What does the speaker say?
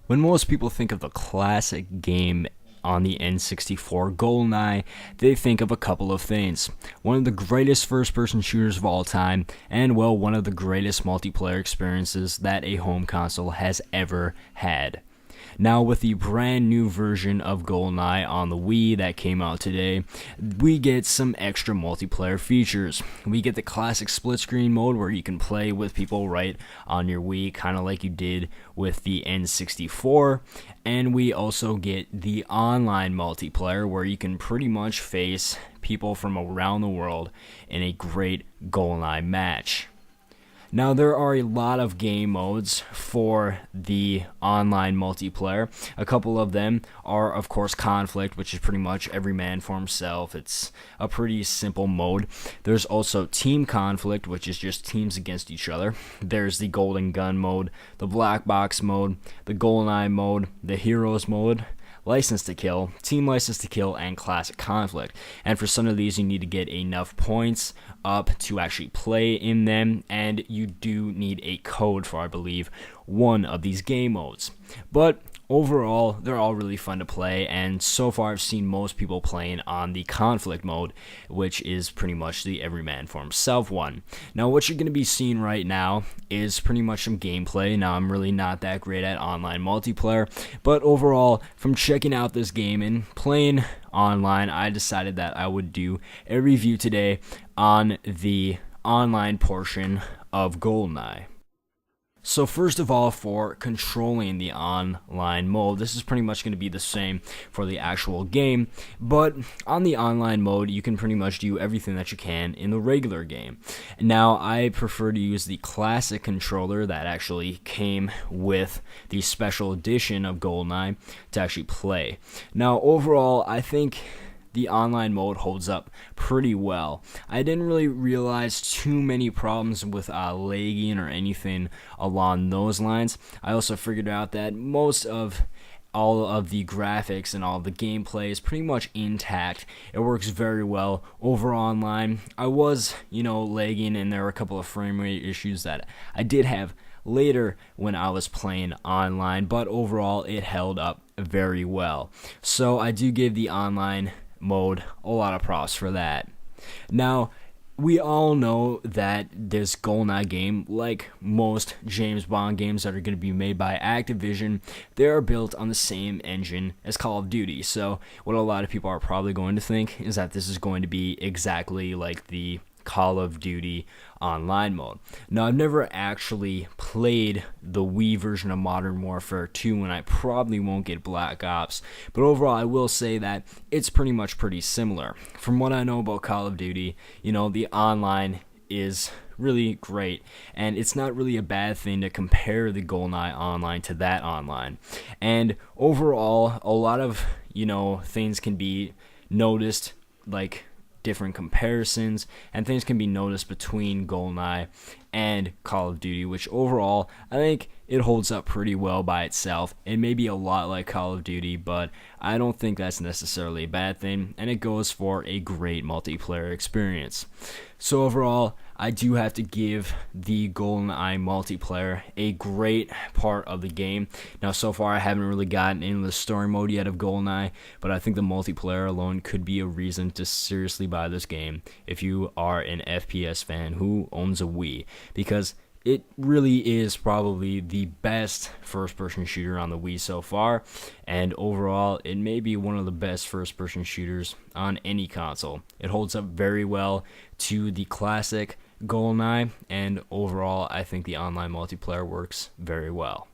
When most people think of the classic game on the N64 Goldeneye, they think of a couple of things. One of the greatest first-person shooters of all time, and well, one of the greatest multiplayer experiences that a home console has ever had. Now, with the brand new version of Goldeneye on the Wii that came out today, we get some extra multiplayer features. We get the classic split screen mode where you can play with people right on your Wii, kind of like you did with the N64. And we also get the online multiplayer where you can pretty much face people from around the world in a great Goldeneye match. Now, there are a lot of game modes for the online multiplayer. A couple of them are, of course, Conflict, which is pretty much every man for himself. It's a pretty simple mode. There's also Team Conflict, which is just teams against each other. There's the Golden Gun mode, the Black Box mode, the Goldeneye mode, the Heroes mode, License to Kill, Team License to Kill, and Classic Conflict. And for some of these, you need to get enough points up to actually play in them, and you do need a code for, I believe, one of these game modes. But overall, they're all really fun to play, and so far I've seen most people playing on the Conflict mode, which is pretty much the everyman for himself one. Now, what you're going to be seeing right now is pretty much some gameplay. Now, I'm really not that great at online multiplayer, but overall, from checking out this game and playing online, I decided that I would do a review today on the online portion of Goldeneye. So first of all, for controlling the online mode, this is pretty much going to be the same for the actual game, but on the online mode, you can pretty much do everything that you can in the regular game. Now, I prefer to use the classic controller that actually came with the special edition of Goldeneye to actually play. Now, overall, I think the online mode holds up pretty well. I didn't really realize too many problems with lagging or anything along those lines. I also figured out that most of all of the graphics and all the gameplay is pretty much intact. It works very well over online. I was, lagging, and there were a couple of frame rate issues that I did have later when I was playing online, but overall it held up very well. So I do give the online mode a lot of props for that. Now, we all know that this Goldeneye game, like most James Bond games that are going to be made by Activision, they are built on the same engine as Call of Duty. So what a lot of people are probably going to think is that this is going to be exactly like the Call of Duty online mode. Now, I've never actually played the Wii version of Modern Warfare 2, and I probably won't get Black Ops, but overall I will say that it's pretty much pretty similar. From what I know about Call of Duty, the online is really great, and it's not really a bad thing to compare the Goldeneye online to that online. And overall, a lot of, things can be noticed, like different comparisons, and things can be noticed between Goldeneye and Call of Duty, which overall I think it holds up pretty well by itself. It may be a lot like Call of Duty, but I don't think that's necessarily a bad thing, and it goes for a great multiplayer experience. So overall, I do have to give the Goldeneye multiplayer a great part of the game. Now, so far I haven't really gotten into the story mode yet of Goldeneye, but I think the multiplayer alone could be a reason to seriously buy this game if you are an FPS fan who owns a Wii, because it really is probably the best first-person shooter on the Wii so far, and overall, it may be one of the best first-person shooters on any console. It holds up very well to the classic Goldeneye, and overall, I think the online multiplayer works very well.